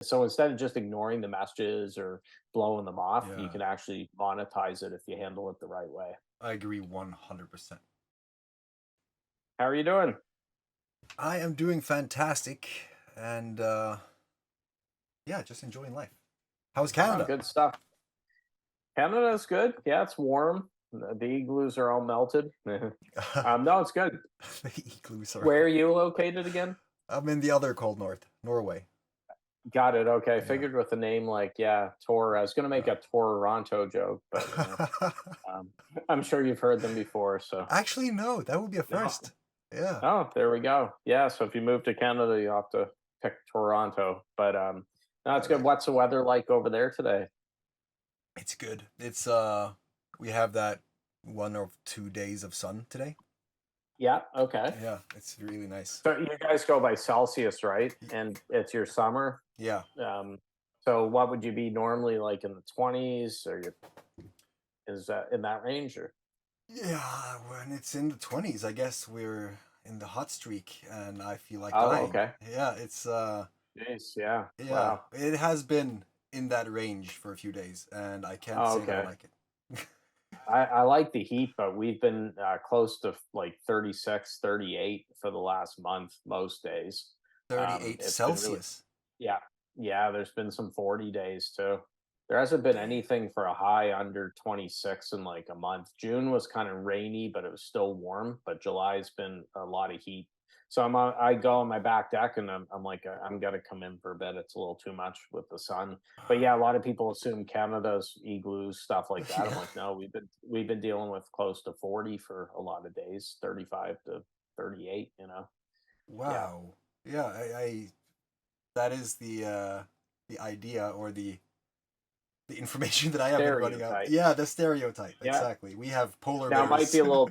So instead of just ignoring the messages or blowing them off, you Yeah, can actually monetize it if you handle it the right way. I agree 100%. How are you doing? I am doing fantastic, and yeah, just enjoying life. How's Oh, Canada? good stuff. Canada's good. Yeah, it's warm. The igloos are all melted. No, it's good. The igloos are Where are all. you located again? I'm in the other cold north, Norway. Got it. Okay. Yeah. Figured with a name like, yeah, Tor. I was going to make Uh, a Toronto joke, but um, I'm sure you've heard them before. So, Actually, no, that would be a no. first. Yeah. Oh, there we go. Yeah. So if you move to Canada, you have to pick Toronto. But no, it's That good. What's the weather like over there today? It's good. It's we have that 1 or 2 days of sun today. Yeah. Okay. Yeah, it's really nice. So you guys go by Celsius, right? Y- And it's your summer. Yeah. Um, so what would you be normally like in the 20s, or is that in that range? Or Yeah, when it's in the 20s, I guess we're in the hot streak and I feel like oh, dying. okay. Yeah, it's Jeez, yeah. yeah, Wow. it has been in that range for a few days and I can't Oh, say that I okay. like it. I like the heat, but we've been close to like 36, 38 for the last month, most days. 38 It's been really, Celsius. yeah, yeah. There's been some 40 days too. There hasn't been Damn. anything for a high under 26 in like a month. June was kind of rainy, but it was still warm. But July's been a lot of heat. So I go on my back deck and I'm like, I'm gonna come in for a bit. It's a little too much with the sun. But yeah, a lot of people assume Canada's igloos, stuff like that. I'm Yeah. like, no, we've been dealing with close to 40 for a lot of days, 35 to 38, Yeah. Wow. Yeah, I that is the idea or the information that I have been running out. Stereotype. Yeah, the stereotype. Yeah. Exactly. We have polar Now it might bears. be a little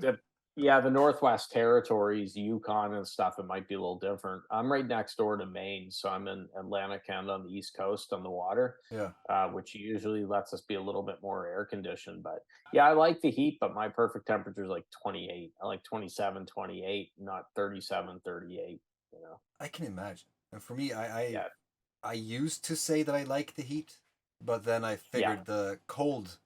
yeah, the Northwest Territories, Yukon and stuff, it might be a little different. I'm right next door to Maine, so I'm in Atlantic Canada on the East Coast on the water, Yeah. which usually lets us be a little bit more air conditioned. But yeah, I like the heat, but my perfect temperature is like 28. I like 27, 28, not 37, 38, you know. I can imagine. And for me, I Yeah. I used to say that I like the heat, but then I Yeah. figured the cold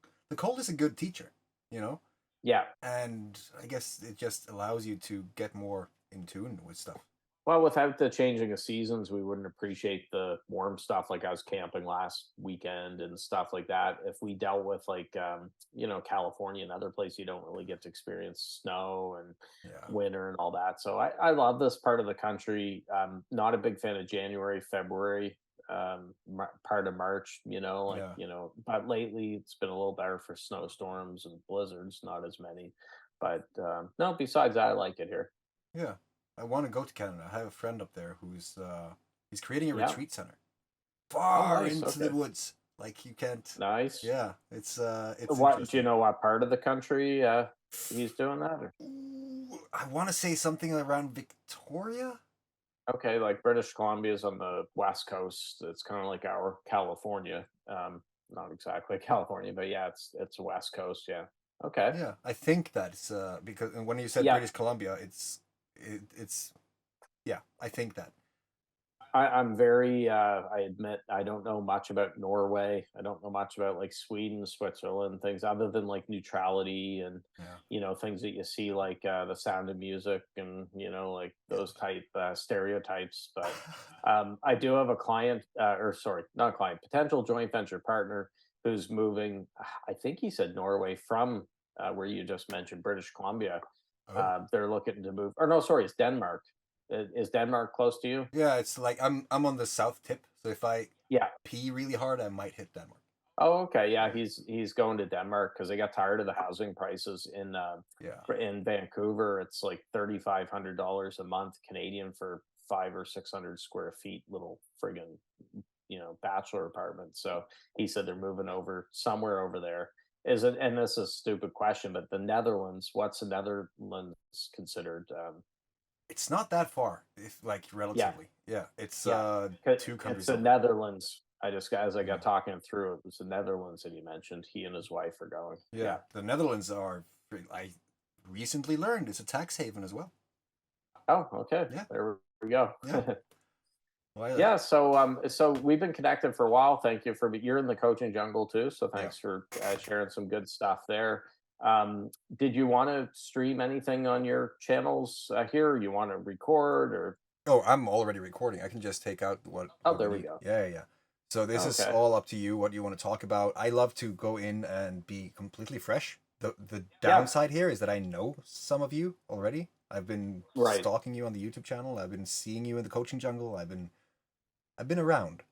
is a good teacher, you know? Yeah. And I guess it just allows you to get more in tune with stuff. Well, without the changing of seasons, we wouldn't appreciate the warm stuff. Like I was camping last weekend and stuff like that. If we dealt with like, California and other places, you don't really get to experience snow and Yeah. winter and all that. So I love this part of the country. Not a big fan of January, February, part of March, Yeah. but lately it's been a little better for snowstorms and blizzards, not as many. But no, besides that, I like it here. Yeah. I want to go to Canada. I have a friend up there who's he's creating a Yeah. retreat center Oh, far nice. into the Okay. woods. Like you can't. Nice. Yeah, it's What do you interesting. know what part of the country, he's doing that? Or Ooh, I want to say something around Victoria. okay, like British Columbia is on the West Coast. It's kinda like our California. Not exactly California, but yeah, it's West Coast, yeah. Okay. Yeah, I think that's because when you said Yeah. British Columbia, it's yeah, I think that. I'm very, I admit I don't know much about Norway. I don't know much about, like, Sweden, Switzerland, things other than, like, neutrality and, Yeah, things that you see, like, The Sound of Music and, like, yeah. those type, stereotypes, but, I do have a client, or sorry, not a client, potential joint venture partner who's moving, I think he said Norway from, where you just mentioned, British Columbia. Oh, They're looking to move or no, sorry, it's Denmark. Is Denmark close to you? yeah. It's like I'm on the south tip, so if I Yeah. pee really hard, I might hit Denmark. Oh, okay. Yeah, Yeah, he's going to Denmark because they got tired of the housing prices yeah. in Vancouver. It's like $3,500 a month Canadian for 500 or 600 square feet, little friggin' bachelor apartment. So he said they're moving over somewhere over there. Is it? And this is a stupid question, but the Netherlands. What's the Netherlands considered? It's not that far, if like Yeah, relatively. Yeah, it's yeah. two It's countries the over. Netherlands. As I got Yeah, talking through it, was the Netherlands that he mentioned. He and his wife are going. yeah. Yeah. The Netherlands are. I recently learned it's a tax haven as well. Oh, okay. Yeah, There we go. yeah. Why? Yeah, so we've been connected for a while. Thank you for you're in the coaching jungle too, so Yeah. thanks for sharing some good stuff there. Did you want to stream anything on your channels here? Or you want to record or? Oh, I'm already recording. I can just take out Oh, what we there we need. go. Yeah, yeah, yeah. So this is Okay. all up to you. What you want to talk about? I love to go in and be completely fresh. The Yeah. downside here is that I know some of you already. I've been Right. stalking you on the YouTube channel. I've been seeing you in the coaching jungle. I've been around.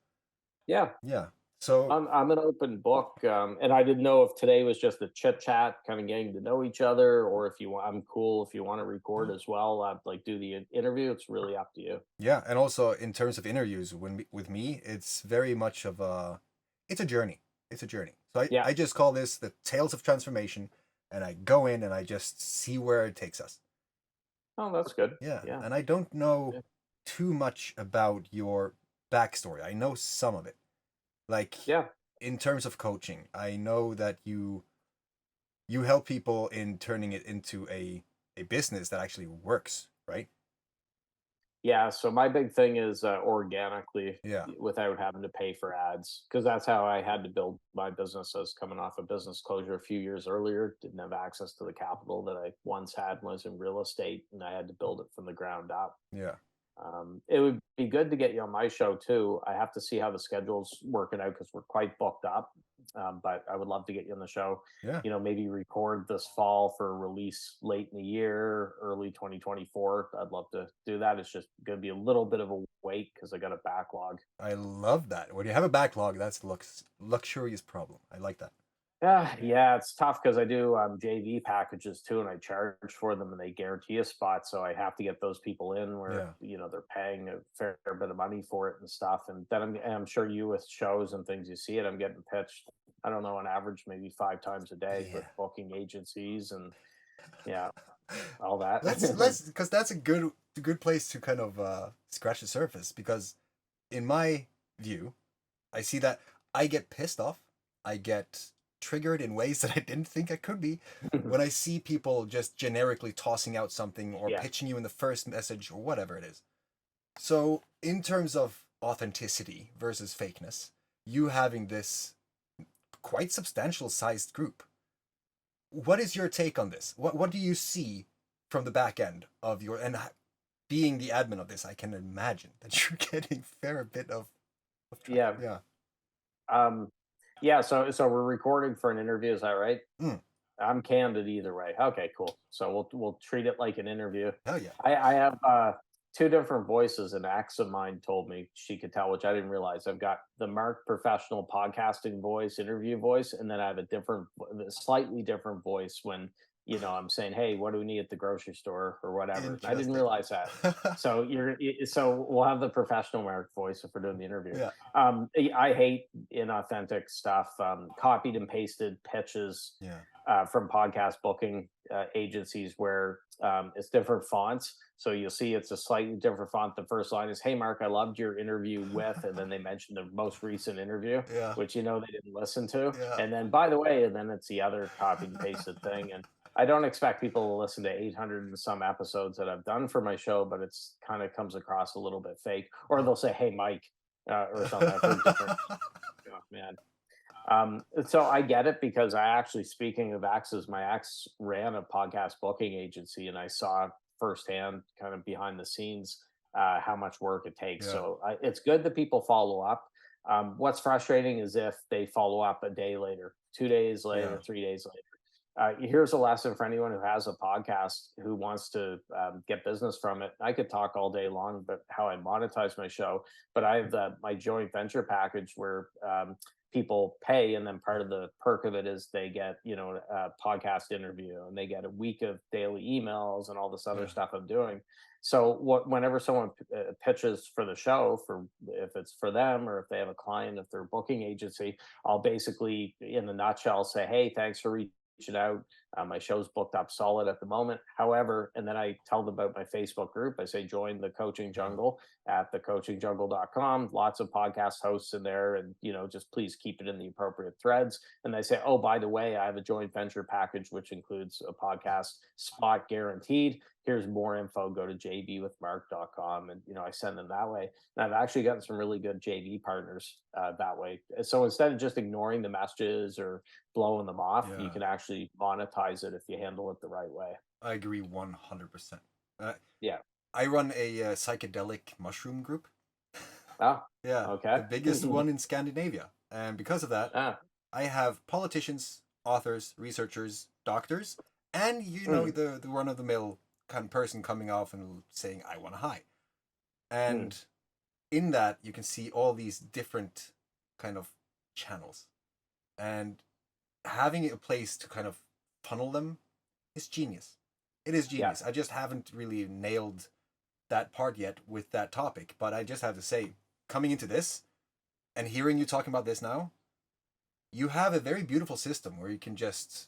Yeah. Yeah. So I'm an open book, and I didn't know if today was just a chit chat, kind of getting to know each other, or if you want, I'm cool if you want to record as well. I'd like do the interview. It's really up to you. yeah, and also in terms of interviews, with me, it's very much of it's a journey. It's a journey. So Yeah. I just call this the Tales of Transformation, and I go in and I just see where it takes us. Oh, that's good. Yeah, Yeah. and I don't know Yeah. too much about your backstory. I know some of it. Like Yeah. in terms of coaching, I know that you help people in turning it into a business that actually works, right? Yeah, so my big thing is organically Yeah. without having to pay for ads because that's how I had to build my business. I was coming off a business closure a few years earlier, didn't have access to the capital that I once had when I was in real estate, and I had to build it from the ground up. Yeah. It would be good to get you on my show too. I have to see how the schedule's working out because we're quite booked up. But I would love to get you on the show. Yeah. Maybe record this fall for release late in the year, early 2024. I'd love to do that. It's just going to be a little bit of a wait because I got a backlog. I love that. When you have a backlog, that's luxurious problem. I like that. Yeah, it's tough because I do JV packages too, and I charge for them, and they guarantee a spot. So I have to get those people in where Yeah. they're paying a fair bit of money for it and stuff. And then I'm sure you with shows and things, you see it. I'm getting pitched. I don't know, on average, maybe 5 times a day Yeah. with booking agencies and yeah, all that. Let's because that's a good place to kind of scratch the surface because in my view, I see that I get pissed off. I get triggered in ways that I didn't think I could be when I see people just generically tossing out something or Yeah, pitching you in the first message or whatever it is. So, in terms of authenticity versus fakeness, you having this quite substantial sized group, what is your take on this? What do you see from the back end of your and being the admin of this? I can imagine that you're getting a fair bit of yeah, yeah. um, yeah. So we're recording for an interview. Is that right? Mm, I'm candid either way. Okay, cool. So we'll treat it like an interview. hell yeah. I have two different voices. An ex of mine told me she could tell, which I didn't realize. I've got the Mark professional podcasting voice, interview voice, and then I have a slightly different voice when I'm saying, "Hey, what do we need at the grocery store or whatever." And I didn't Interesting. realize that. So so we'll have the professional Mark voice if we're doing the interview. Yeah. I hate inauthentic stuff, copied and pasted pitches Yeah. from podcast booking agencies where it's different fonts. So you'll see it's a slightly different font. The first line is, "Hey, Mark, I loved your interview with," and then they mention the most recent interview, Yeah. which they didn't listen to. Yeah. And then, by the way, and then it's the other copied and pasted thing. And I don't expect people to listen to 800 and some episodes that I've done for my show, but it's kind of comes across a little bit fake. Or they'll say, "Hey, Mike," or something. I've heard different. Oh, man. So I get it because I actually, speaking of exes, my ex ran a podcast booking agency, and I saw firsthand, kind of behind the scenes, how much work it takes. Yeah. So it's good that people follow up. What's frustrating is if they follow up a day later, 2 days later, Yeah. 3 days later. Here's a lesson for anyone who has a podcast who wants to get business from it. I could talk all day long about how I monetize my show, but I have my joint venture package where people pay, and then part of the perk of it is they get a podcast interview, and they get a week of daily emails and all this other Yeah. stuff I'm doing. So whenever someone pitches for the show, for if it's for them or if they have a client, if they're a booking agency, I'll basically, in a nutshell, say, "Hey, thanks for reaching out. My show's booked up solid at the moment. However," and then I tell them about my Facebook group. I say, "Join the coaching jungle at thecoachingjungle.com. Lots of podcast hosts in there. And, just please keep it in the appropriate threads." And they say, "Oh, by the way, I have a joint venture package, which includes a podcast spot guaranteed. here's more info, go to jbwithmark.com, and I send them that way. And I've actually gotten some really good JV partners that way. So instead of just ignoring the messages or blowing them off, you Yeah, can actually monetize it if you handle it the right way. I agree 100%. Uh, Yeah. I run a psychedelic mushroom group. Oh, Yeah, the okay. biggest one in Scandinavia. And because of that, Ah, I have politicians, authors, researchers, doctors, and mm, the run of the mill kind of person coming off and saying, I want a high. mm, And in that, you can see all these different kind of channels. And having a place to kind of funnel them is genius. It is yeah. genius. I just haven't really nailed that part yet with that topic. But I just have to say, coming into this and hearing you talking about this now, you have a very beautiful system where you can just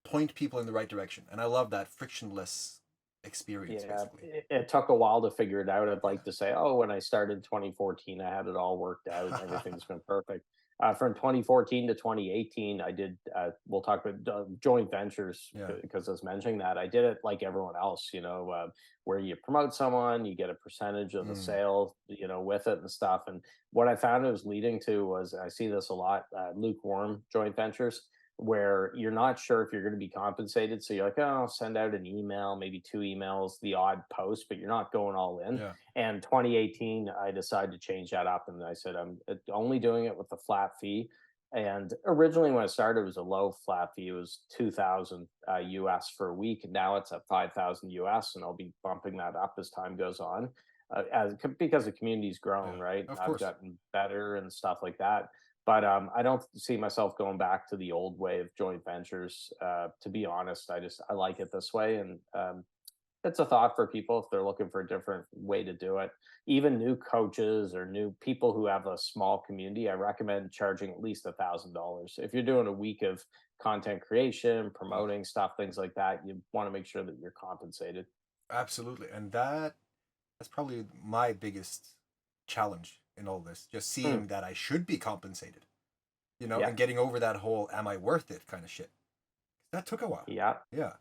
point people in the right direction. And I love that frictionless experience, Yeah, basically. it took a while to figure it out. I'd like Yeah. to say, oh, when I started in 2014, I had it all worked out. Everything's been perfect. From 2014 to 2018, I did. We'll talk about joint ventures Yeah. because I was mentioning that I did it like everyone else. Where you promote someone, you get a percentage of the Mm. sale, with it and stuff. And what I found it was leading to was I see this a lot, lukewarm joint ventures where you're not sure if you're going to be compensated. So you're like, oh, I'll send out an email, maybe two emails, the odd post, but you're not going all in. Yeah. And 2018, I decided to change that up. And I said, I'm only doing it with a flat fee. And originally, when I started, it was a low flat fee. It was 2,000 US for a week. And now it's at 5,000 US. And I'll be bumping that up as time goes on. Because the community's grown, Yeah. right? Of I've course. gotten better and stuff like that, but I don't see myself going back to the old way of joint ventures. To be honest, I like it this way, and it's a thought for people if they're looking for a different way to do it. Even new coaches or new people who have a small community, I recommend charging at least $1,000 if you're doing a week of content creation, Oh, promoting stuff, things like that. You want to make sure that you're compensated. absolutely. And that's probably my biggest challenge in all this. Just Hmm. seeing that I should be compensated, Yeah, and getting over that whole am I worth it kind of shit. That took a while. yeah. Yeah.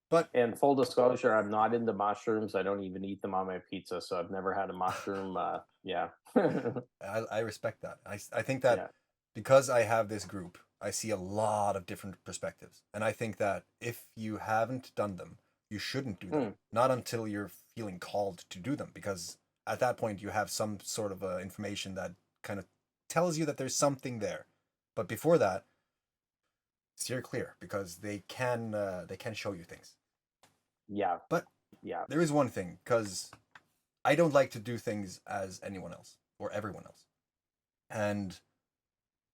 But And full disclosure, I'm not into mushrooms. I don't even eat them on my pizza, so I've never had a mushroom. Yeah, I respect that. I think that yeah. because I have this group, I see a lot of different perspectives. And I think that if you haven't done them, you shouldn't do them. Hmm. Not until you're feeling called to do them, because at that point you have some sort of information that kind of tells you that there's something there. But before that, steer clear because they can show you things. Yeah, But yeah. there is one thing, because I don't like to do things as anyone else or everyone else. And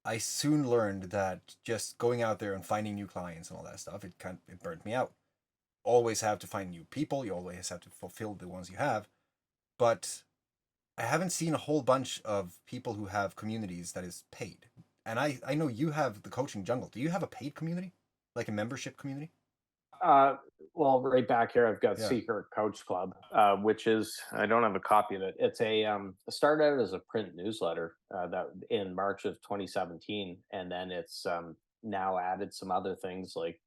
I soon learned that just going out there and finding new clients and all that stuff, it burnt me out. Always have to find new people, you always have to fulfill the ones you have. But I haven't seen a whole bunch of people who have communities that is paid. And I know you have the coaching jungle. Do you have a paid community? Like a membership community? Uh, well, right back here, I've got Yeah. 𝐓𝐡𝐞 Coach Club, which is I don't have a copy of it. It's it started out as a print newsletter that in March of 2017, and then it's now added some other things like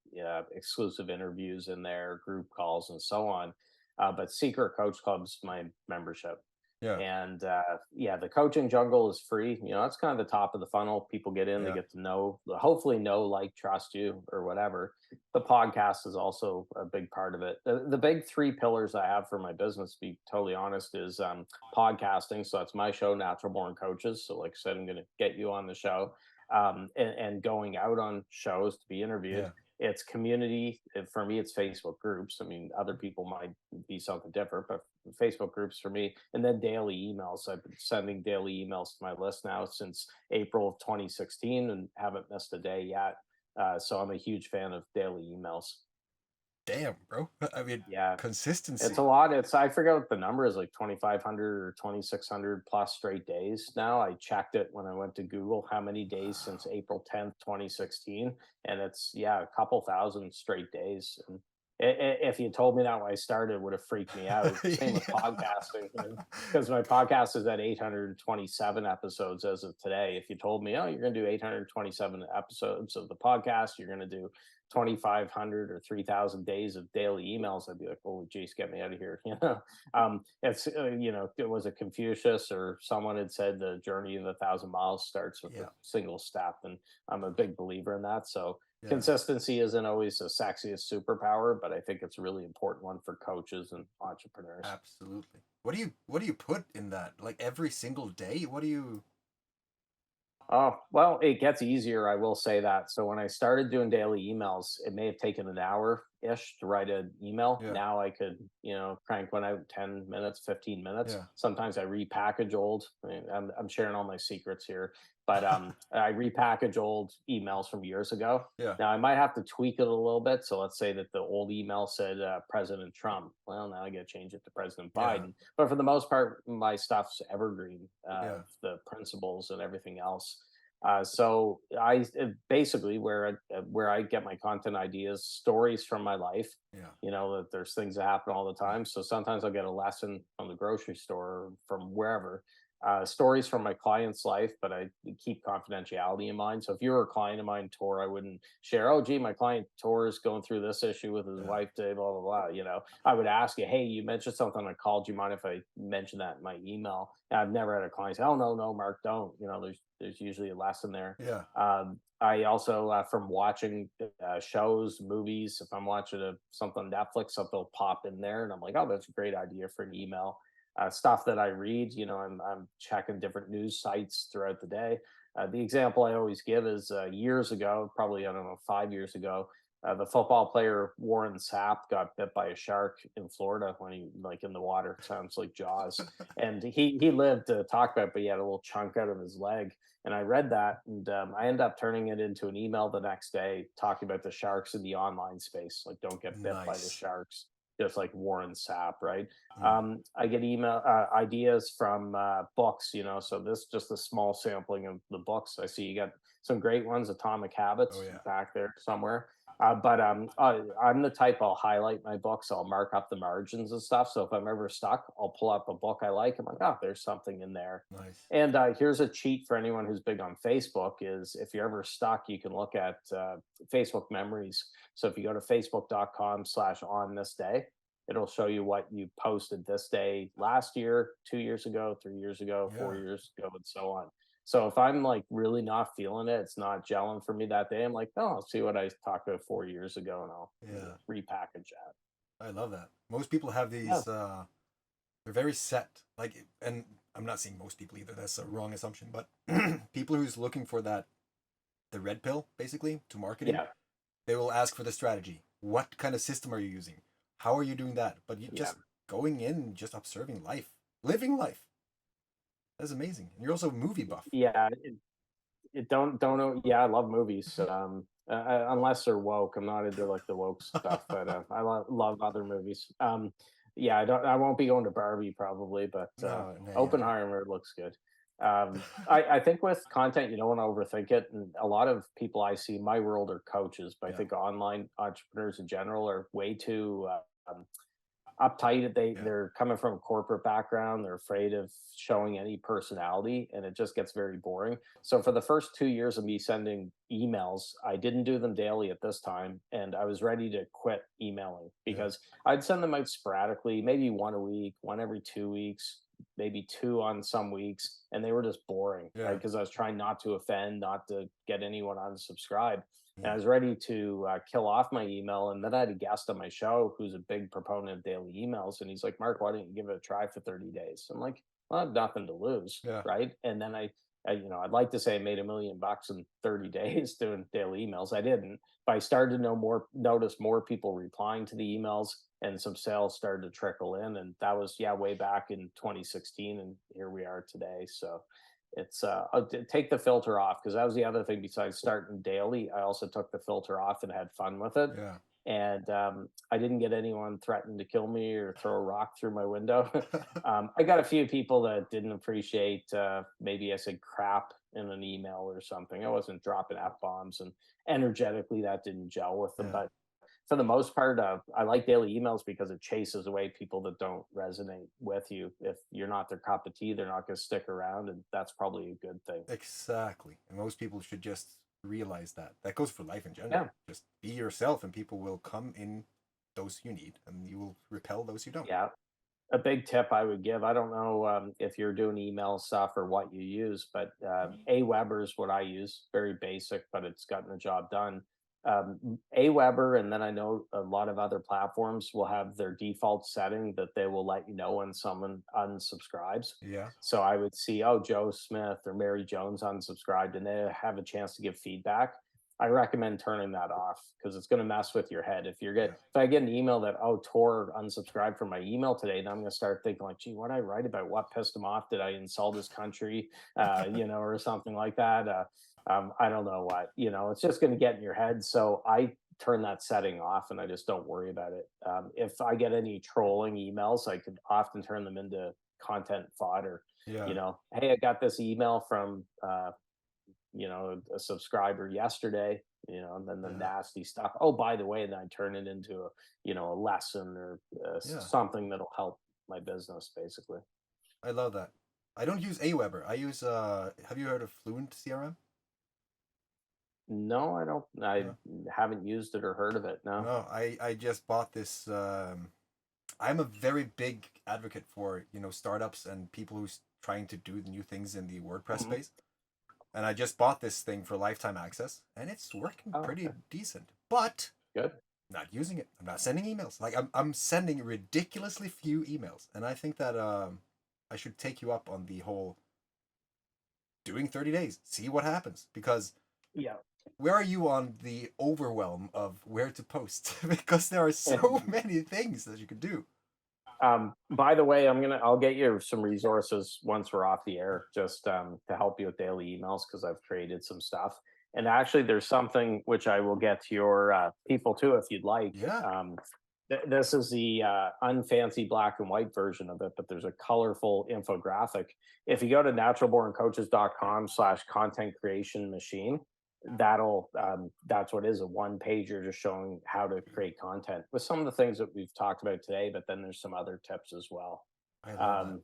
exclusive interviews in there, group calls, and so on. But 𝐓𝐡𝐞 Coach Club's my membership. Yeah. And yeah, the coaching jungle is free. That's kind of the top of the funnel. People get in, they Yeah. get to hopefully know, like, trust you or whatever. The podcast is also a big part of it. The big three pillars I have for my business, to be totally honest, is podcasting. So that's my show, Natural Born Coaches. So, like I said, I'm going to get you on the show, and going out on shows to be interviewed. Yeah. It's community. For me, it's Facebook groups. I mean, other people might be something different, but Facebook groups for me. And then daily emails. I've been sending daily emails to my list now since April of 2016 and haven't missed a day yet. So I'm a huge fan of daily emails. Damn, bro. I mean, Yeah, it's a consistency. lot. I forget what the number is, like 2,500 or 2,600 plus straight days now. I checked it when I went to Google how many days since April 10th, 2016, and it's, yeah, a couple thousand straight days. And If you told me that when I started, it would have freaked me out. Same with podcasting, because my podcast is at 827 episodes as of today. If you told me, oh, you're going to do 827 episodes of the podcast, you're going to do 2,500 or 3,000 days of daily emails, I'd be like, "Holy jeez, get me out of here!" It's it was a Confucius or someone had said the journey of 1,000 miles starts with a Yeah. single step, and I'm a big believer in that. So Yeah. consistency isn't always the sexiest superpower, but I think it's a really important one for coaches and entrepreneurs. Absolutely. What do you put in that? Like every single day? What do you? Oh, well, it gets easier, I will say that. So when I started doing daily emails, it may have taken an hour ish to write an email. Yeah. Now I could, crank one out 10 minutes, 15 minutes. Yeah. Sometimes I repackage old. I mean, I'm sharing all my secrets here, but I repackage old emails from years ago. Yeah. Now I might have to tweak it a little bit. So let's say that the old email said President Trump. Well, now I got to change it to President Yeah. Biden. But for the most part, my stuff's evergreen, Yeah. the principles and everything else. So I basically where I get my content ideas, stories from my life. Yeah. That there's things that happen all the time. So sometimes I'll get a lesson from the grocery store or from wherever. Stories from my client's life, but I keep confidentiality in mind. So if you were a client of mine, Tor, I wouldn't share. Oh, gee, my client Tor is going through this issue with his Yeah. wife today. Blah blah blah. I would ask you, hey, you mentioned something on a call. Do you mind if I mention that in my email? And I've never had a client say, oh no, no, Mark, don't. There's usually a lesson there. Yeah. I also, from watching shows, movies, if I'm watching something on Netflix, something will pop in there, and I'm like, oh, that's a great idea for an email. Stuff that I read, I'm checking different news sites throughout the day. The example I always give is years ago, probably, I don't know, 5 years ago, the football player Warren Sapp got bit by a shark in Florida when he like in the water. Sounds like Jaws. And he lived to talk about it, but he had a little chunk out of his leg. And I read that, and I ended up turning it into an email the next day talking about the sharks in the online space. Like, don't get bit by the Nice. sharks, just like Warren Sapp, right? Mm. I get email ideas from books, so this just a small sampling of the books. I see you got some great ones, Atomic Oh Habits, yeah. back there somewhere. But I'm the type, I'll highlight my books, I'll mark up the margins and stuff. So if I'm ever stuck, I'll pull up a book I like. I'm like, oh, there's something in there. Nice. And here's a cheat for anyone who's big on Facebook: is if you're ever stuck, you can look at Facebook memories. So if you go to facebook.com/on this day, it'll show you what you posted this day last year, 2 years ago, 3 years ago, Yeah. 4 years ago, and so on. So if I'm like really not feeling it, it's not gelling for me that day, I'm like, oh, I'll see what I talked about 4 years ago, and I'll Yeah. repackage that. I love that. Most people have Yeah. these. They're very set. Like, and I'm not saying most people either. That's a wrong assumption. But people who's looking for the red pill, basically, to marketing, Yeah. they will ask for the strategy. What kind of system are you using? How are you doing that? But you Yeah. just going in, just observing life, living life. That's amazing. And you're also a movie buff. Yeah. It don't know. Yeah, I love movies. Unless they're woke, I'm not into like the woke stuff, but I love other movies. Yeah, I won't be going to Barbie probably, but No, no, yeah, Oppenheimer looks good. I think with content, you don't want to overthink it. And a lot of people I see in my world are coaches, but I yeah, think online entrepreneurs in general are way too uptight. yeah, They're coming from a corporate background. They're afraid of showing any personality, and it just gets very boring. So for the first 2 years of me sending emails, I didn't do them daily at this time, and I was ready to quit emailing yeah, because I'd send them out sporadically, maybe one a week, one every 2 weeks, maybe two on some weeks, and they were just boring, right? yeah, Because I was trying not to offend, not to get anyone unsubscribed. And I yeah, was ready to kill off my email. And then I had a guest on my show who's a big proponent of daily emails. And he's like, Mark, why don't you give it a try for 30 days? I'm like, well, I have nothing to lose. yeah, Right. And then I'd like to say I made $1 million in 30 days doing daily emails. I didn't, but I started to notice more people replying to the emails, and some sales started to trickle in. And that was, yeah, way back in 2016. And here we are today. So it's take the filter off, because that was the other thing. Besides starting daily, I also took the filter off and had fun with it. yeah. And I didn't get anyone threatening to kill me or throw a rock through my window. I got a few people that didn't appreciate maybe I said crap in an email or something. I wasn't dropping f bombs, and energetically that didn't gel with them. Yeah. But for the most part, I like daily emails because it chases away people that don't resonate with you. If you're not their cup of tea, they're not going to stick around, and that's probably a good thing. Exactly. And most people should just realize that. That goes for life in general. Yeah. Just be yourself, and people will come in those you need, and you will repel those you don't. Yeah. A big tip I would give, I don't know if you're doing email stuff or what you use, but Aweber is what I use. Very basic, but it's gotten the job done. Aweber, and then I know a lot of other platforms will have their default setting that they will let you know when someone unsubscribes. Yeah. So I would see, oh, Joe Smith or Mary Jones unsubscribed, and they have a chance to give feedback. I recommend turning that off because it's going to mess with your head. If you're Yeah. if I get an email that, oh, Tor unsubscribed from my email today, then I'm going to start thinking like, gee, what did I write about? What pissed him off? Did I insult his country? Or something like that. I don't know what. It's just going to get in your head. So I turn that setting off and I just don't worry about it. If I get any trolling emails, I could often turn them into content fodder. Yeah. Hey, I got this email from a subscriber yesterday, and then the Yeah. nasty stuff. Oh, by the way, then I turn it into a lesson or Yeah. something that'll help my business, basically. I love that. I don't use Aweber. I use have you heard of Fluent CRM? No, I don't. I No. haven't used it or heard of it. No. No, I just bought this I'm a very big advocate for, startups and people who's trying to do new things in the WordPress Mhm. space. And I just bought this thing for lifetime access, and it's working Oh, pretty okay. decent. But Good. I'm not using it. I'm not sending emails. Like I'm sending ridiculously few emails, and I think that I should take you up on the whole doing 30 days, see what happens. Because Yeah. where are you on the overwhelm of where to post? Because there are so many things that you could do. By the way, I'll get you some resources once we're off the air, just to help you with daily emails because I've created some stuff. And actually, there's something which I will get to your people too if you'd like. Yeah. This is the unfancy black and white version of it, but there's a colorful infographic. If you go to naturalborncoaches.com/content creation machine, that's what it is, a one pager just showing how to create content with some of the things that we've talked about today, but then there's some other tips as well. I love that.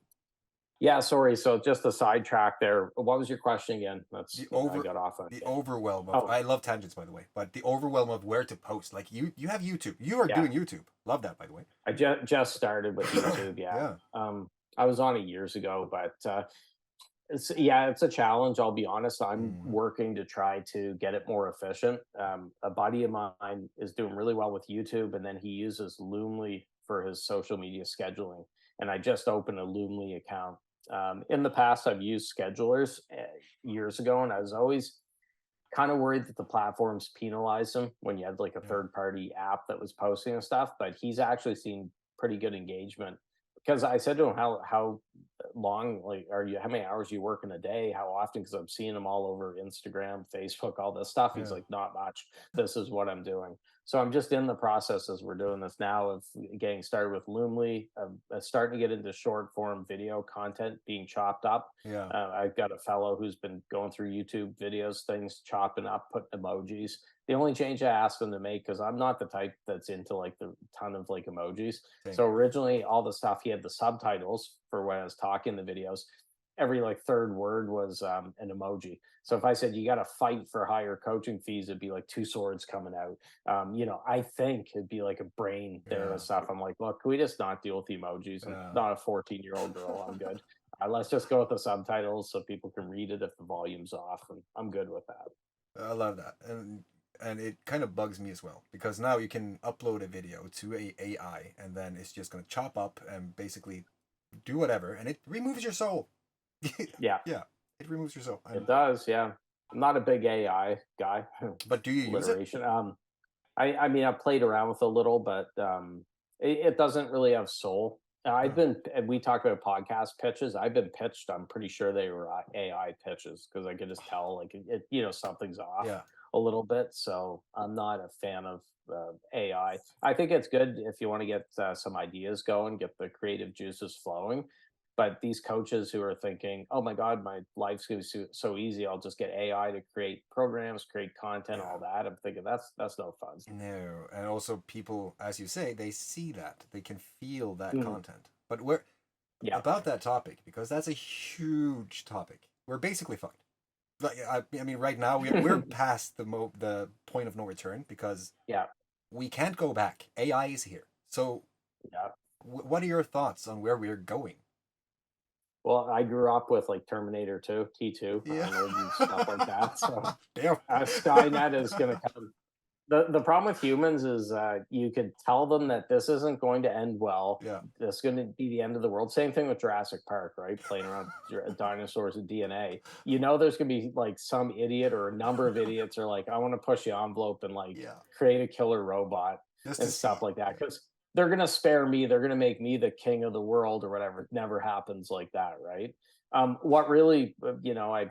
Yeah, sorry, so just a sidetrack there. What was your question again? The I got off on the it. overwhelm of Oh, I love tangents, by the way, but the overwhelm of where to post. Like you have YouTube. You are yeah, doing YouTube. Love that, by the way. I just started with YouTube. Yeah. Yeah. I was on it years ago, but it's a challenge. I'll be honest. I'm Mhm. working to try to get it more efficient. A buddy of mine is doing really well with YouTube, and then he uses Loomly for his social media scheduling. And I just opened a Loomly account. In the past, I've used schedulers years ago, and I was always kind of worried that the platforms penalize him when you had like a Yeah. third party app that was posting and stuff. But he's actually seen pretty good engagement because I said to him, how long, like, how many hours you work in a day? How often? Because I'm seeing him all over Instagram, Facebook, all this stuff. He's Yeah. like, not much. This is what I'm doing. So I'm just in the process as we're doing this now of getting started with Loomly, starting to get into short form video content being chopped up. Yeah. I've got a fellow who's been going through YouTube videos, things chopping up, putting emojis. The only change I asked him to make, because I'm not the type that's into like the ton of like emojis. Same. So originally, all the stuff he had the subtitles for when I was talking the videos. Every like third word was an emoji. So if I said you got to fight for higher coaching fees, it'd be like two swords coming out. I think it'd be like a brain there Yeah. and stuff. I'm like, look, can we just not deal with the emojis? I'm Yeah. not a 14-year-old girl. I'm good. Let's just go with the subtitles so people can read it if the volume's off, and I'm good with that. I love that. And it kind of bugs me as well because now you can upload a video to a AI and then it's just going to chop up and basically do whatever and it removes your soul. Yeah, Yeah, it removes your soul. it does. Yeah, I'm not a big AI guy. But do you use it? Alliteration. I mean, I've played around with a little, but it doesn't really have soul. No. We talk about podcast pitches. I've been pitched. I'm pretty sure they were AI pitches because I could just tell like something's off Yeah. a little bit. So I'm not a fan of AI. I think it's good if you want to get some ideas going, get the creative juices flowing. But these coaches who are thinking, oh my God, my life's going to be so easy. I'll just get AI to create programs, create content, Yeah. all that. I'm thinking that's no fun. No, and also people, as you say, they see that, they can feel that Mhm. content. But we're Yeah. about that topic because that's a huge topic. We're basically fucked. Like, I mean, right now we're past the point of no return because Yeah. we can't go back. AI is here. So, Yeah. what are your thoughts on where we're going? Well, I grew up with like Terminator 2, T2, Yeah. and stuff like that. So Damn. Skynet is going to come. The problem with humans is you could tell them that this isn't going to end well. Yeah. This is going to be the end of the world. Same thing with Jurassic Park, right? Playing around dinosaurs and DNA. You know, there's going to be like some idiot or a number of idiots are like, I want to push the envelope and like Yeah. create a killer robot Just to and see. stuff like that. Because they're going to spare me. They're going to make me the king of the world or whatever. It never happens like that, right? What really, I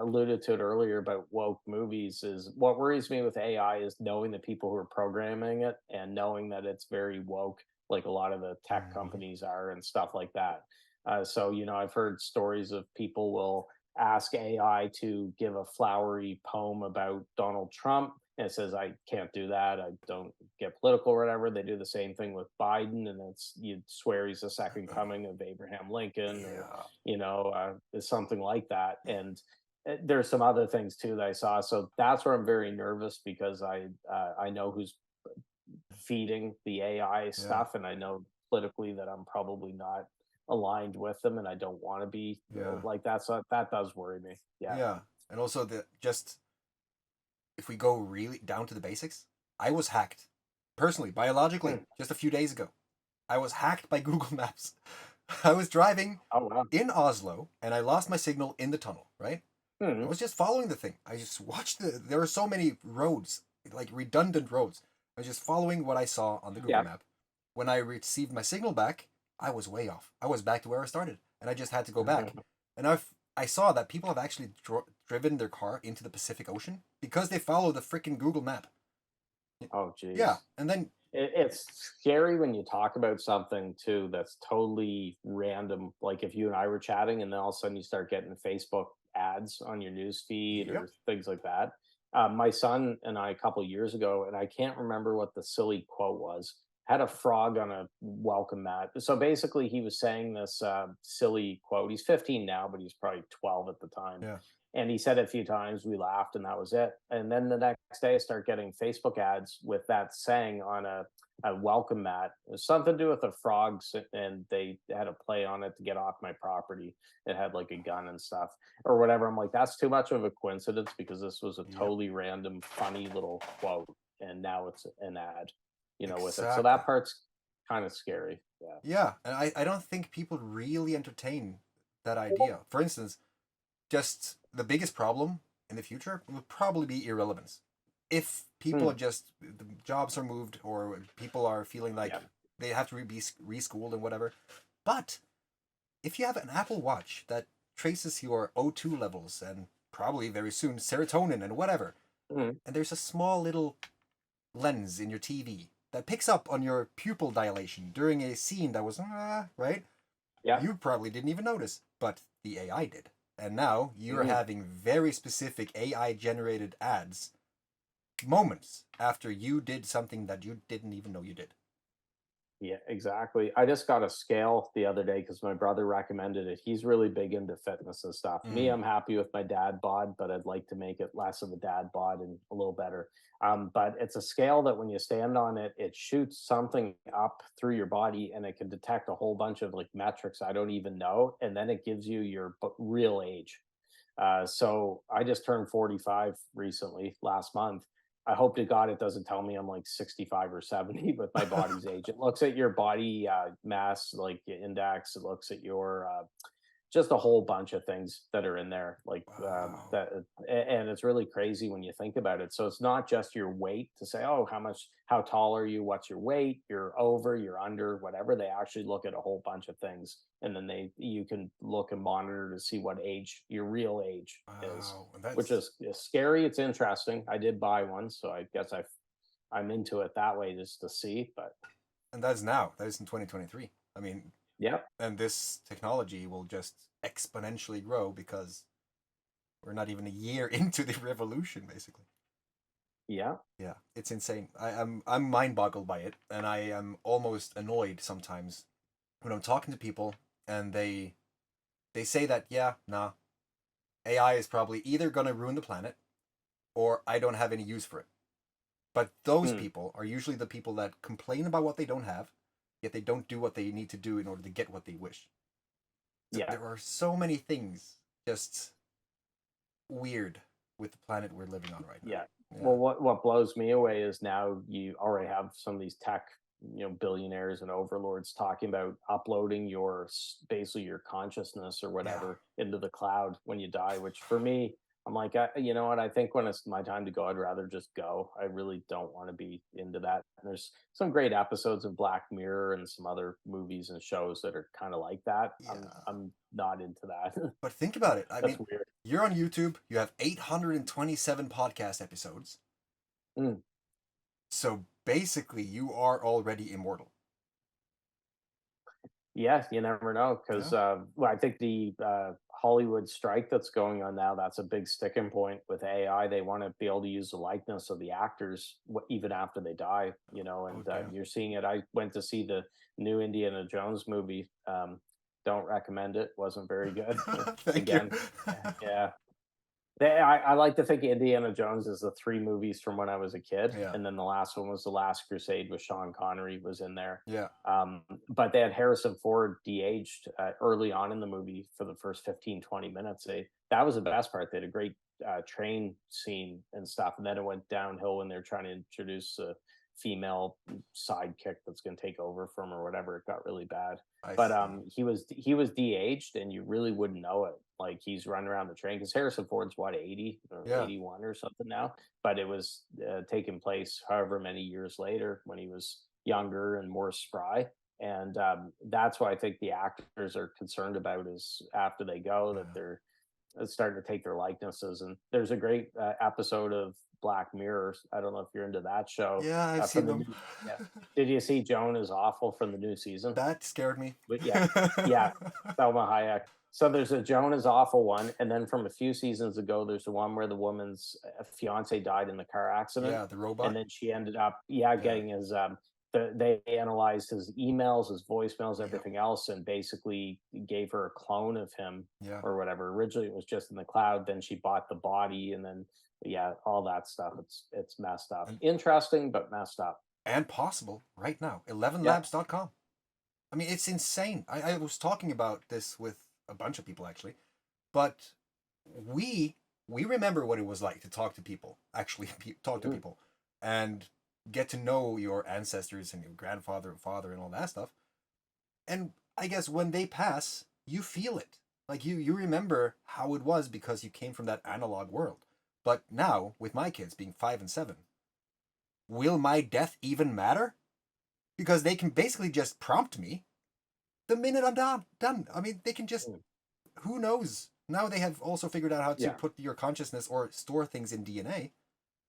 alluded to it earlier about woke movies is what worries me with AI is knowing the people who are programming it and knowing that it's very woke, like a lot of the tech Mhm. companies are and stuff like that. So, I've heard stories of people will ask AI to give a flowery poem about Donald Trump. And it says, I can't do that. I don't get political or whatever. They do the same thing with Biden, and it's you swear he's the second coming of Abraham Lincoln or Yeah. something like that. And there's some other things too that I saw. So that's where I'm very nervous because I know who's feeding the AI Yeah. stuff, and I know politically that I'm probably not aligned with them, and I don't want to be Yeah. like that. So that does worry me. Yeah. Yeah. And also the just if we go really down to the basics, I was hacked personally, biologically, Hmm. just a few days ago. I was hacked by Google Maps. I was driving Oh wow. in Oslo and I lost my signal in the tunnel, right? I Hmm. was just following the thing. I just watched there were so many roads, like redundant roads. I was just following what I saw on the Google Yeah. map. When I received my signal back, I was way off. I was back to where I started and I just had to go back. And I saw that people have actually driven their car into the Pacific Ocean because they follow the freaking Google map. Oh Yeah, geez. and then It's scary when you talk about something too that's totally random. Like if you and I were chatting, and then all of a sudden you start getting Facebook ads on your news feed yep. or things like that. My son and I a couple years ago, and I can't remember what the silly quote was. Had a frog on a welcome mat. So basically, he was saying this silly quote. He's 15 now, but he's probably 12 at the time. Yeah. And he said it a few times. We laughed, and that was it. And then the next day, I start getting Facebook ads with that saying on a welcome mat. It was something to do with the frogs, and they had a play on it to get off my property. It had like a gun and stuff or whatever. I'm like, that's too much of a coincidence because this was a Yep. totally random, funny little quote, and now it's an ad, with it. So Exactly. that part's kind of scary. Yeah. Yeah, and I don't think people really entertain that idea. For instance, just the biggest problem in the future will probably be irrelevance. If people are Hmm. just the jobs are moved or people are feeling like Yeah. they have to be reschooled and whatever. But if you have an Apple Watch that traces your O2 levels and probably very soon serotonin and whatever, Hmm. and there's a small little lens in your TV that picks up on your pupil dilation during a scene that was right, Yeah. you probably didn't even notice, but the AI did. And now you're Hmm. having very specific AI generated ads moments after you did something that you didn't even know you did. Yeah, exactly. I just got a scale the other day because my brother recommended it. He's really big into fitness and stuff. Me, Mm. I'm happy with my dad bod, but I'd like to make it less of a dad bod and a little better. But it's a scale that when you stand on it, it shoots something up through your body and it can detect a whole bunch of like metrics I don't even know. And then it gives you your real age. So I just turned 45 recently, last month. I hope to God it doesn't tell me I'm like 65 or 70 with my body's age. It looks at your body mass, like index. It looks at your just a whole bunch of things that are in there like Wow. that and it's really crazy when you think about it. So it's not just your weight to say, oh, how tall are you, what's your weight, you're over, you're under, whatever. They actually look at a whole bunch of things, and then you can look and monitor to see what age your real age is, Wow. which That's is scary. It's interesting. I did buy one, so I guess I'm into it that way just to see. But and that's now. That is in 2023. I mean, Yeah. And this technology will just exponentially grow because we're not even a year into the revolution, basically. Yeah. Yeah, it's insane. I'm mind boggled by it, and I am almost annoyed sometimes when I'm talking to people and they say that, yeah, nah, AI is probably either gonna ruin the planet or I don't have any use for it. But those Mm. people are usually the people that complain about what they don't have, yet they don't do what they need to do in order to get what they wish. Yeah. There are so many things just weird with the planet we're living on right now. Yeah. Yeah. Well, what blows me away is now you already have some of these tech, billionaires and overlords talking about uploading basically your consciousness or Yeah. whatever into the cloud when you die. Which for me, I'm like, you know what? I think when it's my time to go, I'd rather just go. I really don't want to be into that. And there's some great episodes of Black Mirror and some other movies and shows that are kind of like that. Yeah. I'm not into that. But think about it. I That's mean, weird. you're on YouTube, you have 827 podcast episodes. Mm. So basically, you are already immortal. Yeah, you never know because, Yeah. well, I think the Hollywood strike that's going on now, that's a big sticking point with AI. They want to be able to use the likeness of the actors even after they die, Oh, and damn. you're seeing it. I went to see the new Indiana Jones movie. Don't recommend it. Wasn't very good. Thank you. Again, yeah, I like to think Indiana Jones is the three movies from when I was a kid, Yeah. and then the last one was The Last Crusade with Sean Connery was in there. Yeah. But they had Harrison Ford de-aged early on in the movie for the first 15, 20 minutes. That was the best part. They had a great train scene and stuff, and then it went downhill when they're trying to introduce a female sidekick that's going to take over from or whatever. It got really bad. I But see. he was de-aged, and you really wouldn't know it. Like he's running around the train because Harrison Ford's what 80 or Yeah. 81 or something now, but it was taking place however many years later when he was younger and more spry. And that's why I think the actors are concerned about is after they go that Yeah. they're starting to take their likenesses. And there's a great episode of Black Mirror. I don't know if you're into that show. Yeah, I've From seen the them. new, yeah. Did you see Joan is Awful from the new season? That scared me. But yeah, yeah, Selma Hayek. So there's a Joan is Awful one, and then from a few seasons ago, there's the one where the woman's fiance died in the car accident, Yeah, the and robot. then she ended up, yeah, Yeah. getting his. They analyzed his emails, his voicemails, Yep. everything else, and basically gave her a clone of him Yeah. or whatever. Originally, it was just in the cloud. Then she bought the body, and then yeah, all that stuff. It's messed up. And, Interesting, but messed up. and possible right now. Yeah. 11labs.com. I mean, it's insane. I was talking about this with a bunch of people actually, but we remember what it was like to talk to people, actually talk to Mm. people, and get to know your ancestors and your grandfather and father and all that stuff. And I guess when they pass, you feel it. Like you remember how it was because you came from that analog world. But now, with my kids being 5 and 7, will my death even matter? Because they can basically just prompt me the minute I'm done. I mean, they can just, Mm. who knows? Now they have also figured out how to Yeah. put your consciousness or store things in DNA,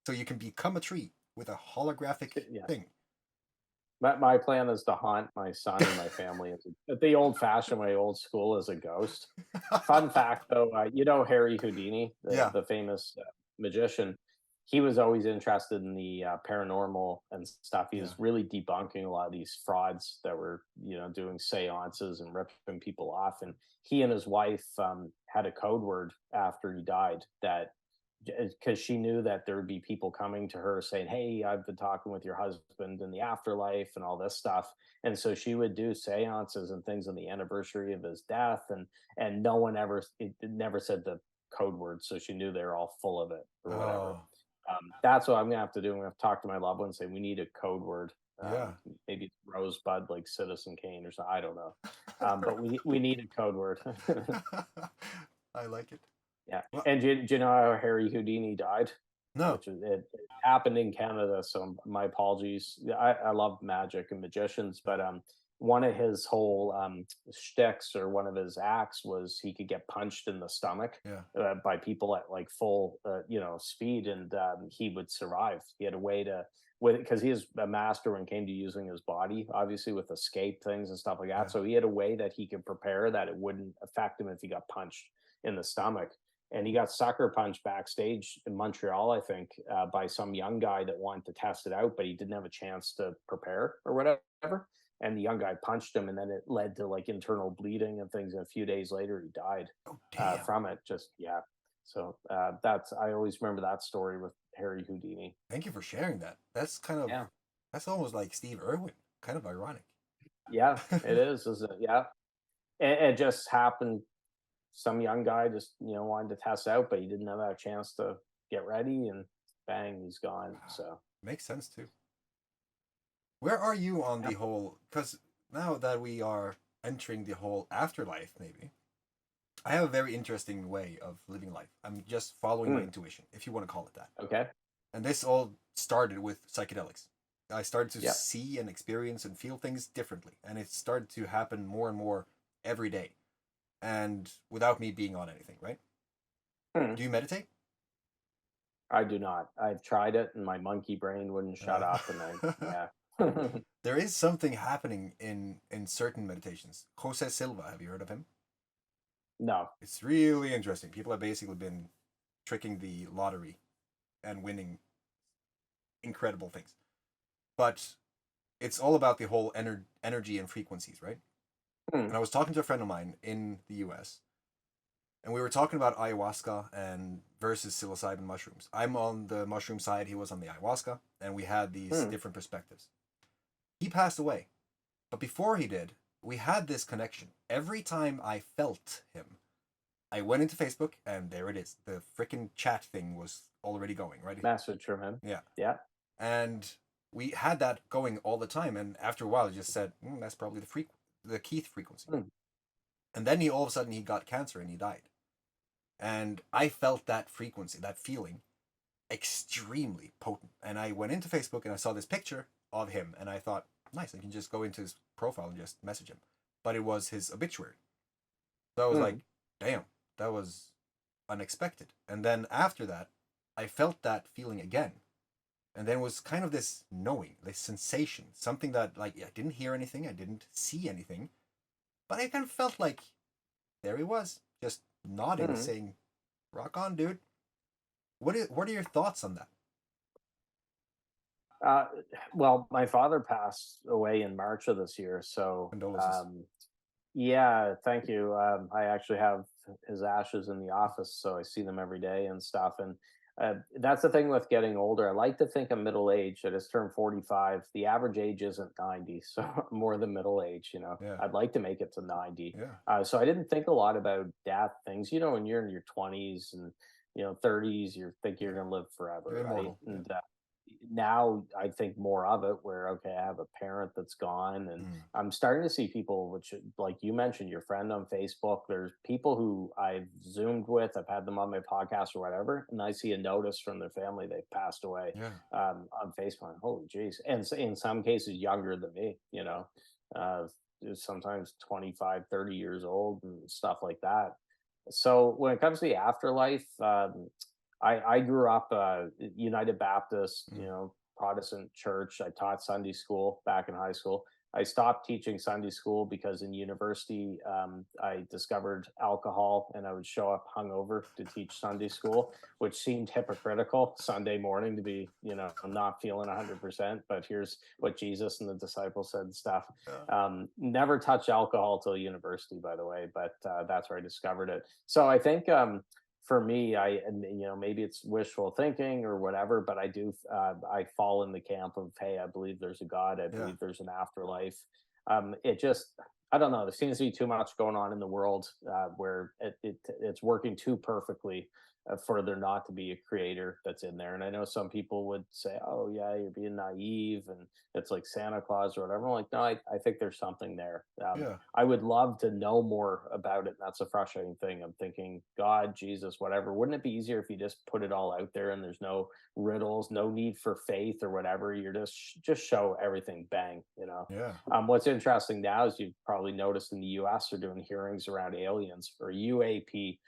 so you can become a tree with a holographic Yeah. thing. My plan is to haunt my son and my family the old-fashioned way, old school, as a ghost. Fun fact, though, Harry Houdini, Yeah. the famous magician. He was always interested in the paranormal and stuff. He Yeah. was really debunking a lot of these frauds that were, doing seances and ripping people off. And he and his wife had a code word after he died that because she knew that there would be people coming to her saying, "Hey, I've been talking with your husband in the afterlife and all this stuff." And so she would do seances and things on the anniversary of his death, and no one ever it never said the code word, so she knew they were all full of it or whatever. Oh, That's what I'm gonna have to do. I'm gonna have to talk to my loved ones, and say we need a code word. yeah. Maybe it's Rosebud, like Citizen Kane, or something. I don't know, but we need a code word. I like it. Yeah. Well, And do you know how Harry Houdini died? no. Which is it happened in Canada, so my apologies. I love magic and magicians, but one of his whole shticks, or one of his acts, was he could get punched in the stomach Yeah. by people at like full speed, and he would survive. He had a way to, with, because he is a master when it came to using his body, obviously with escape things and stuff like that. Yeah. So he had a way that he could prepare that it wouldn't affect him if he got punched in the stomach. And he got sucker punched backstage in Montreal, I think, by some young guy that wanted to test it out, but he didn't have a chance to prepare or whatever. And the young guy punched him, and then it led to like internal bleeding and things. And a few days later, he died Oh, damn. from it. Just yeah. So that's, I always remember that story with Harry Houdini. Thank you for sharing that. That's kind of Yeah, that's almost like Steve Irwin. Kind of ironic. yeah, it is, isn't it? Yeah, and it just happened. Some young guy just wanted to test out, but he didn't have a chance to get ready, and bang, he's gone. So Makes sense too. Where are you on yeah. the whole? Because now that we are entering the whole afterlife, maybe I have a very interesting way of living life. I'm just following my Hmm. intuition, if you want to call it that. Okay. And this all started with psychedelics. I started to Yeah. see and experience and feel things differently, and it started to happen more and more every day, and without me being on anything. Right? Hmm. Do you meditate? I do not. I've tried it, and my monkey brain wouldn't shut up, and I yeah. There is something happening in certain meditations. 𝐒𝐿 𝐒𝐿𝐼, have you heard of him? No. It's really interesting. People have basically been tricking the lottery and winning incredible things. But it's all about the whole energy and frequencies, right? Hmm. And I was talking to a friend of mine in the US, and we were talking about ayahuasca and versus psilocybin mushrooms. I'm on the mushroom side, he was on the ayahuasca, and we had these Hmm. different perspectives. He passed away. But before he did, we had this connection. Every time I felt him, I went into Facebook, and there it is. The freaking chat thing was already going, right? Message from him. Yeah. Yeah. And we had that going all the time. And after a while, I just said, that's probably the Keith frequency. Hmm. And then all of a sudden, he got cancer and he died. And I felt that frequency, that feeling, extremely potent. And I went into Facebook and I saw this picture of him, and I thought, nice, I can just go into his profile and just message him. But it was his obituary. So I was like, damn, that was unexpected. And then after that, I felt that feeling again. And then it was kind of this knowing, this sensation, something that, like, I didn't hear anything, I didn't see anything, but I kind of felt like there he was, just nodding, saying, rock on, dude. What are your thoughts on that? Well, my father passed away in March of this year, so Condolences. yeah, thank you. I actually have his ashes in the office, so I see them every day and stuff. And that's the thing with getting older. I like to think I'm middle aged. I just turned 45. The average age isn't 90, so I'm more than middle age. Yeah. I'd like to make it to 90. Yeah. So I didn't think a lot about death things. When you're in your 20s and 30s, you think you're Yeah. gonna live forever, You're right? immortal. Yeah. And now I think more of it, where okay, I have a parent that's gone, and I'm starting to see people, which, like you mentioned, your friend on Facebook, there's people who I've zoomed with, I've had them on my podcast or whatever, and I see a notice from their family they've passed away Yeah. on Facebook. Holy jeez. And in some cases younger than me, uh, sometimes 25, 30 years old and stuff like that. So when it comes to the afterlife, I grew up United Baptist, Protestant church. I taught Sunday school back in high school. I stopped teaching Sunday school because in university I discovered alcohol, and I would show up hungover to teach Sunday school, which seemed hypocritical Sunday morning to be, not feeling 100%. But here's what Jesus and the disciples said and stuff. Never touch alcohol till university, by the way, but that's where I discovered it. So I think for me, maybe it's wishful thinking or whatever, but I fall in the camp of, hey, I believe there's a God, I Yeah. believe there's an afterlife. It just, I don't know, there seems to be too much going on in the world where it's working too perfectly for there not to be a creator that's in there. And I know some people would say, "Oh yeah, you're being naive, and it's like Santa Claus or whatever." I'm like, no, I think there's something there. Yeah. I would love to know more about it. And that's a frustrating thing. I'm thinking, God, Jesus, whatever. Wouldn't it be easier if you just put it all out there and there's no riddles, no need for faith or whatever? You're just show everything, bang. Yeah. What's interesting now is you've probably noticed in the U.S. they're doing hearings around aliens or UAP,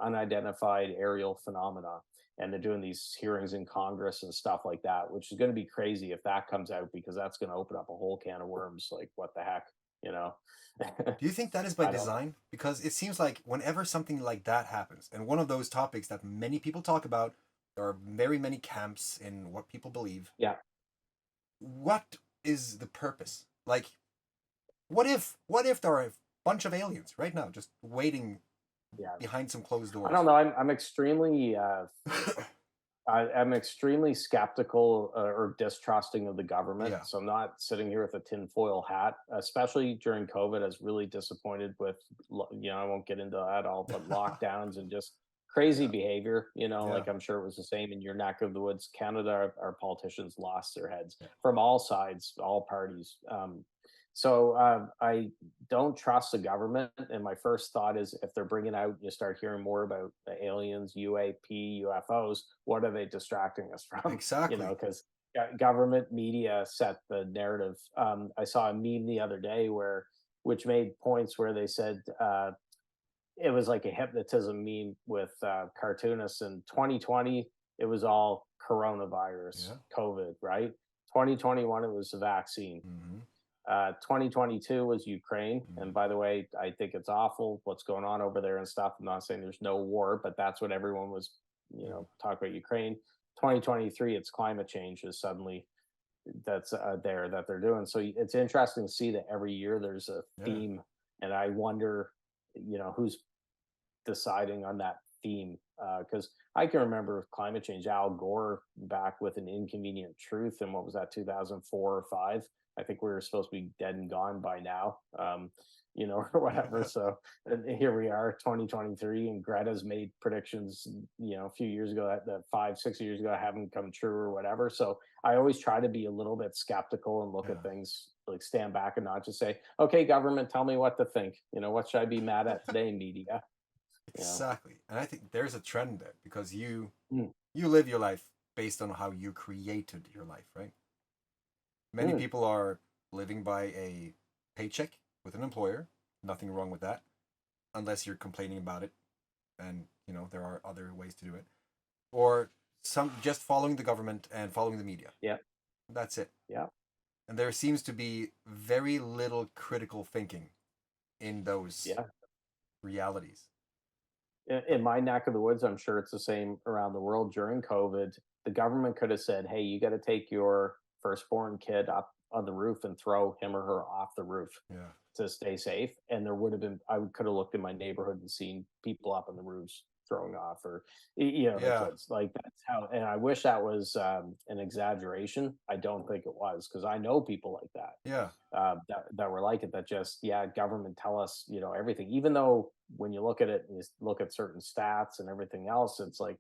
unidentified aerial phenomena, and they're doing these hearings in Congress and stuff like that, which is going to be crazy if that comes out, because that's going to open up a whole can of worms. Like, what the heck, you know? Do you think that is by I don't know. design? Because it seems like whenever something like that happens, and one of those topics that many people talk about, there are very many camps in what people believe. Yeah. What is the purpose? Like, what if there are a bunch of aliens right now just waiting Yeah. behind some closed I doors? don't know. I'm extremely I'm extremely skeptical or distrusting of the government. Yeah. So I'm not sitting here with a tinfoil hat, especially during COVID. I was really disappointed with, I won't get into that all, but lockdowns and just crazy Yeah. behavior. Yeah. Like I'm sure it was the same in your neck of the woods. Canada, our politicians lost their heads Yeah. from all sides, all parties. So I don't trust the government. And my first thought is, if they're bringing out, you start hearing more about the aliens, UAP, UFOs, what are they distracting us from? Exactly. Because government media set the narrative. I saw a meme the other day which made points where they said, it was like a hypnotism meme with cartoonists. In 2020, it was all coronavirus, Yeah. COVID, right? 2021, it was the vaccine. Mm-hmm. 2022 was Ukraine. Mm-hmm. And by the way, I think it's awful what's going on over there and stuff. I'm not saying there's no war, but that's what everyone was, talking about Ukraine. 2023, it's climate change is suddenly that's there that they're doing. So it's interesting to see that every year there's a Yeah. theme. And I wonder, who's deciding on that theme. Because I can remember climate change, Al Gore back with An Inconvenient Truth, and what was that, 2004 or five? I think we were supposed to be dead and gone by now, or whatever. So here we are, 2023, and Greta's made predictions, a few years ago that 5, 6 years ago haven't come true or whatever. So I always try to be a little bit skeptical and look at things, like stand back and not just say, "Okay, government, tell me what to think." What should I be mad at today, media? Exactly. And I think there's a trend there because you Mm. you live your life based on how you created your life, right? Many people are living by a paycheck with an employer. Nothing wrong with that, unless you're complaining about it, and there are other ways to do it. Or some just following the government and following the media. Yeah. That's it. Yeah. And there seems to be very little critical thinking in those realities. In my neck of the woods, I'm sure it's the same around the world. During COVID, the government could have said, "Hey, you got to take your firstborn kid up on the roof and throw him or her off the roof Yeah. to stay safe." And there would have been, I could have looked in my neighborhood and seen people up on the roofs throwing off, or the Yeah. kids. Like, that's how. And I wish that was an exaggeration. I don't think it was, because I know people like that. Yeah. That were like it, that just, government tell us everything, even though when you look at it and you look at certain stats and everything else, it's like,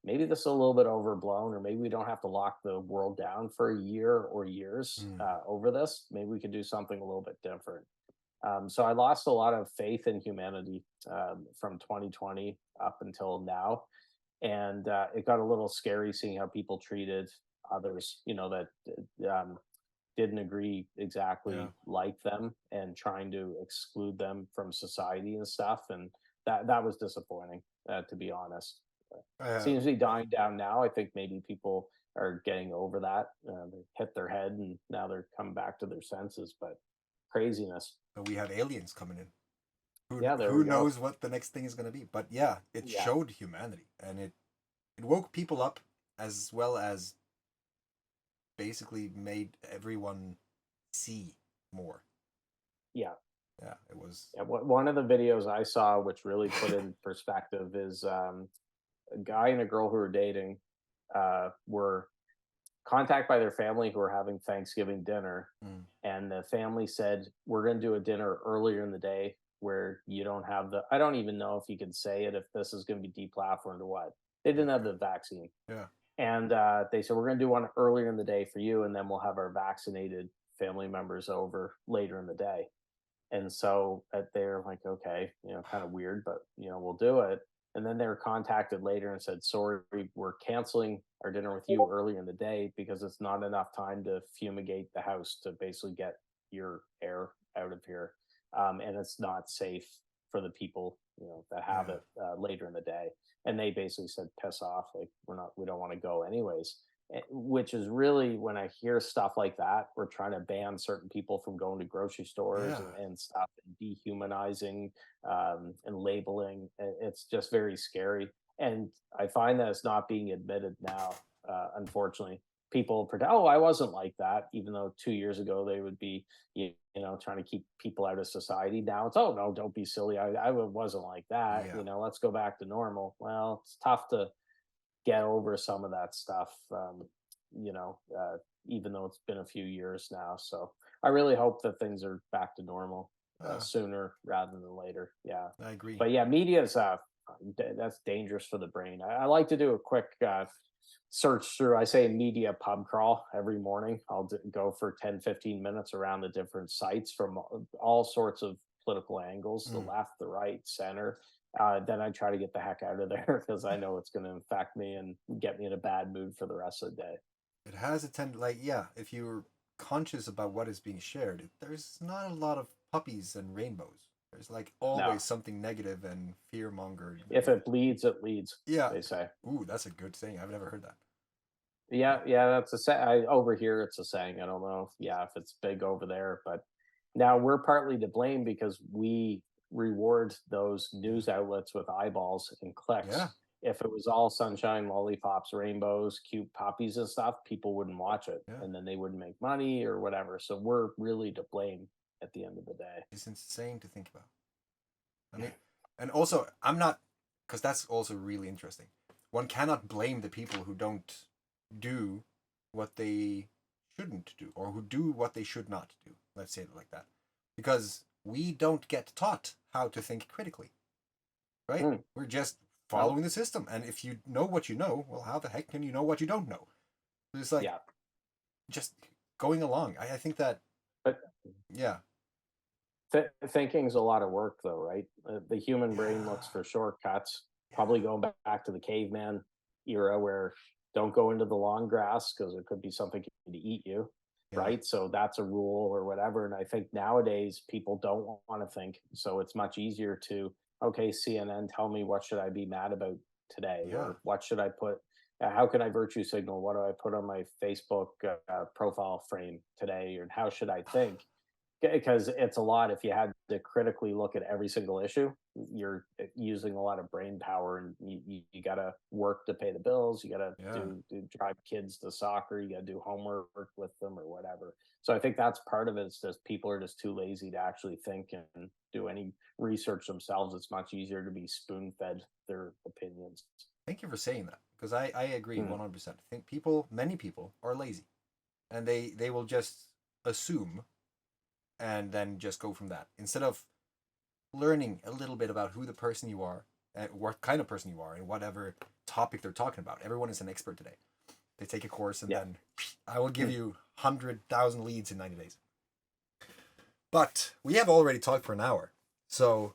maybe this is a little bit overblown, or maybe we don't have to lock the world down for a year or years over this. Maybe we could do something a little bit different. So I lost a lot of faith in humanity from 2020 up until now. And it got a little scary seeing how people treated others, that didn't agree exactly like them, and trying to exclude them from society and stuff. And that was disappointing, to be honest. Seems to be dying down now. I think maybe people are getting over that. They hit their head and now they're coming back to their senses, but craziness. But we have aliens coming in. Who knows what the next thing is going to be? But it showed humanity, and it woke people up, as well as basically made everyone see more. Yeah. Yeah, it was. Yeah, one of the videos I saw, which really put in perspective, is a guy and a girl who were dating were contacted by their family who were having Thanksgiving dinner. And the family said, "We're going to do a dinner earlier in the day where you don't have I don't even know if you can say it, if this is going to be deplatformed or what. They didn't have the vaccine. Yeah. And they said, we're going to do one earlier in the day for you, and then we'll have our vaccinated family members over later in the day. And so they're like, okay, kind of weird, but we'll do it. And then they were contacted later and said, sorry, we're canceling our dinner with you earlier in the day because it's not enough time to fumigate the house to basically get your air out of here. And it's not safe for the people, that have Yeah. it later in the day. And they basically said, piss off. Like, we don't want to go anyways. Which is really, when I hear stuff like that, we're trying to ban certain people from going to grocery stores Yeah. and stuff, and dehumanizing and labeling. It's just very scary. And I find that it's not being admitted now, unfortunately. People pretend, oh, I wasn't like that, even though 2 years ago they would be, trying to keep people out of society. Now it's, oh, no, don't be silly. I wasn't like that. Yeah. Let's go back to normal. Well, it's tough to get over some of that stuff, you know, uh, even though it's been a few years now. So I really hope that things are back to normal Uh, sooner rather than later. Yeah. I agree. But yeah, media is that's dangerous for the brain. I like to do a quick search through. I say media pub crawl every morning. I'll go for 10, 15 minutes around the different sites from all sorts of political angles, the Mm. left, the right, center. Then I try to get the heck out of there because I know it's going to infect me and get me in a bad mood for the rest of the day. It has a like, yeah, if you're conscious about what is being shared, there's not a lot of puppies and rainbows. There's like No, always something negative and fear mongered. if it bleeds, it leads, Yeah. they say. Ooh, that's a good thing. I've never heard that. Yeah, yeah, that's a say. Over here, it's a saying. I don't know if it's big over there, but now we're partly to blame because we reward those news outlets with eyeballs and Yeah. clicks. If it was all sunshine, lollipops, rainbows, cute puppies and stuff, people wouldn't watch it, Yeah. and then they wouldn't make money or whatever. So we're really to blame at the end of the day. It's insane to think about. I mean, and also, I'm not, because that's also really interesting. One cannot blame the people who don't do what they shouldn't do, or who do what they should not do. Let's say it like that. Because we don't get taught how to think critically, right? Hmm. We're just No. following the system. And if you know what you know, well, how the heck can you know what you don't know? It's like Yeah, just going along. I think that, but yeah. Thinking's a lot of work, though, right? The human brain Yeah. looks for shortcuts. Yeah. Probably going back to the caveman era, where don't go into the long grass because there could be something to eat you, Yeah. right? So that's a rule or whatever. And I think nowadays people don't want to think, so it's much easier to, okay, CNN, tell me, what should I be mad about today, Yeah. or what should I put? How can I virtue signal? What do I put on my Facebook profile frame today? And how should I think? Because it's a lot. If you had to critically look at every single issue, you're using a lot of brain power, and you got to work to pay the bills. You got to Yeah. drive kids to soccer. You got to do homework with them or whatever. So I think that's part of it. It's just people are just too lazy to actually think and do any research themselves. It's much easier to be spoon fed their opinions. Thank you for saying that, because I agree Hmm. 100%. I think many people are lazy, and they will just assume and then just go from that instead of learning a little bit about who the person you are and what kind of person you are and whatever topic they're talking about. Everyone is an expert today. They take a course and Yeah. then I will give you 100,000 leads in 90 days. But we have already talked for an hour. So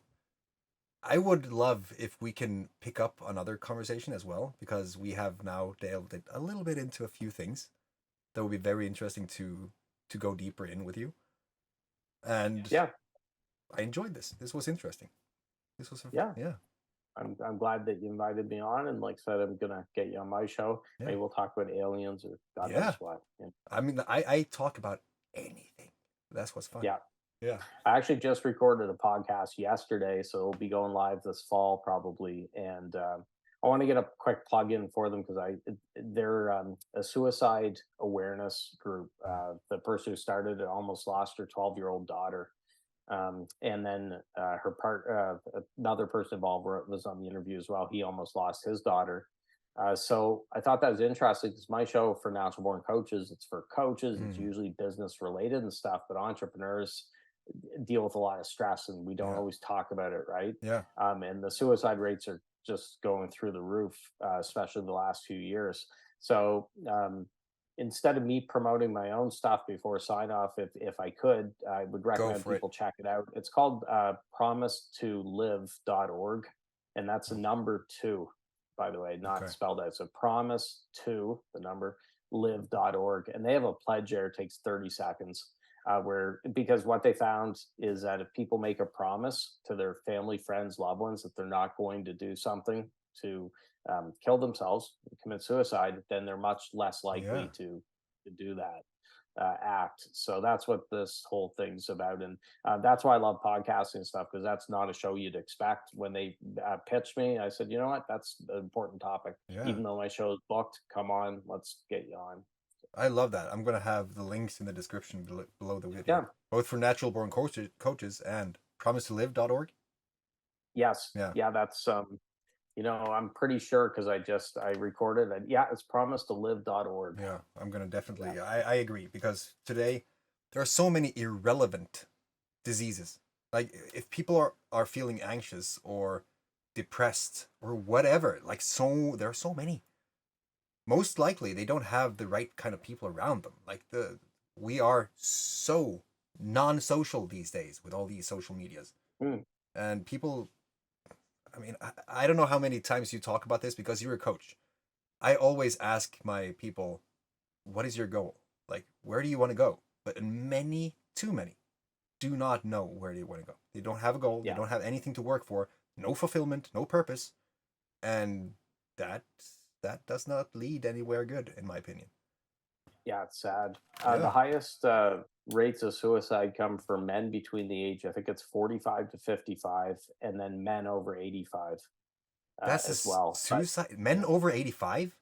I would love if we can pick up another conversation as well, because we have now delved a little bit into a few things that would be very interesting to go deeper in with you. And Yeah, I enjoyed this. This was interesting. This was yeah. yeah. I'm glad that you invited me on, and like I said, I'm gonna get you on my show. Yeah. Maybe we'll talk about aliens or God Yeah. knows what. Yeah. I mean, I talk about anything. That's what's fun. Yeah. Yeah. I actually just recorded a podcast yesterday, so it'll be going live this fall probably. And I want to get a quick plug in for them because they're a suicide awareness group. The person who started it almost lost her 12-year-old daughter. And then another person involved was on the interview as well. He almost lost his daughter. So I thought that was interesting because my show for natural born coaches, it's for coaches. It's Mm. usually business related and stuff, but entrepreneurs, deal with a lot of stress, and we don't Yeah. always talk about it, right? Yeah. And the suicide rates are just going through the roof, especially the last few years. So instead of me promoting my own stuff before sign off, if I could, I would Go recommend for it. people check it out. It's called promise2live.org, and that's a number two, by the way, not Okay. spelled out. So promise to the number live.org, and they have a pledge there. It takes 30 seconds. Where because what they found is that if people make a promise to their family, friends, loved ones that they're not going to do something to kill themselves, commit suicide, then they're much less Yeah. likely to do that act. So that's what this whole thing's about, and that's why I love podcasting and stuff, because that's not a show you'd expect. When they pitched me, I said, you know what, that's an important topic. Yeah. Even though my show's booked, come on, let's get you on. I love that. I'm gonna have the links in the description below the video, Yeah. both for natural born coaches and promise2live.org. Yes. Yeah. Yeah. That's I'm pretty sure because I recorded it. Yeah, it's promise2live.org. Yeah, I'm gonna definitely. I agree, because today there are so many irrelevant diseases. Like, if people are feeling anxious or depressed or whatever, like, so there are so many. Most likely they don't have the right kind of people around them. Like, we are so non-social these days with all these social medias. Mm. And people, I mean, I don't know how many times you talk about this because you're a coach. I always ask my people, what is your goal? Like, where do you want to go? But many, too many, do not know where they want to go. They don't have a goal. Yeah. They don't have anything to work for. No fulfillment, no purpose, and that does not lead anywhere good, in my opinion. Yeah, it's sad. Yeah. The highest rates of suicide come for men between the age, I think it's 45 to 55, and then men over 85 That's as well. But suicide. Men over 85.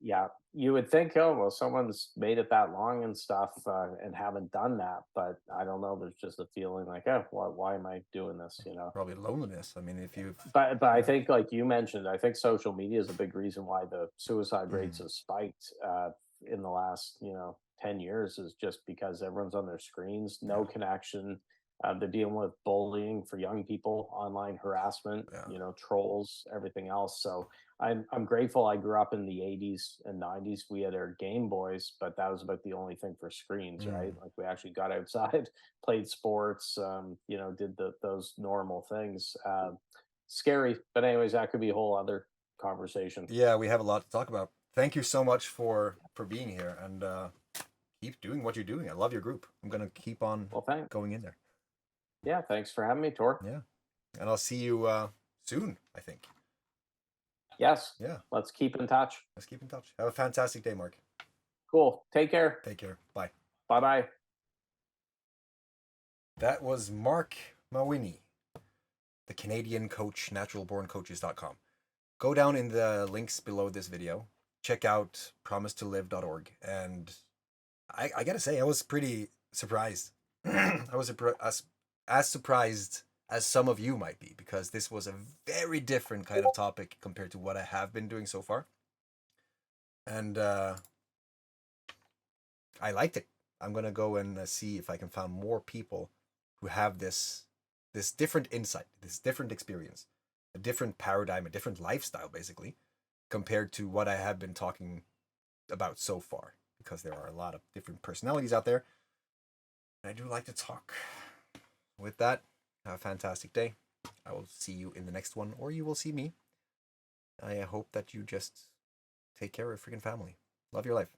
yeah, you would think, oh, well, someone's made it that long and stuff and haven't done that. But I don't know. There's just a feeling like, oh, why am I doing this? Probably loneliness. I mean, if you've. But I think, like you mentioned, I think social media is a big reason why the suicide rates have spiked in the last 10 years, is just because everyone's on their screens, no connection. They're dealing with bullying for young people, online harassment, Yeah. trolls, everything else. So I'm grateful I grew up in the 80s and 90s. We had our Game Boys, but that was about the only thing for screens, right? Like, we actually got outside, played sports, did those normal things. Scary, but anyways, that could be a whole other conversation. Yeah, we have a lot to talk about. Thank you so much for being here, and keep doing what you're doing. I love your group. I'm gonna keep on going in there. Yeah, thanks for having me, Tor. Yeah, and I'll see you soon, I think. Yes. Yeah. Let's keep in touch. Let's keep in touch. Have a fantastic day, Mark. Cool. Take care. Take care. Bye. Bye-bye. That was Marc Mawhinney, the Canadian coach, naturalborncoaches.com. Go down in the links below this video. Check out promise2live.org. And I gotta say, I was pretty surprised. I was as surprised as some of you might be, because this was a very different kind of topic compared to what I have been doing so far. And I liked it. I'm gonna go and see if I can find more people who have this different insight, this different experience, a different paradigm, a different lifestyle, basically, compared to what I have been talking about so far, because there are a lot of different personalities out there. And I do like to talk. With that, have a fantastic day. I will see you in the next one, or you will see me. I hope that you just take care of your freaking family. Love your life.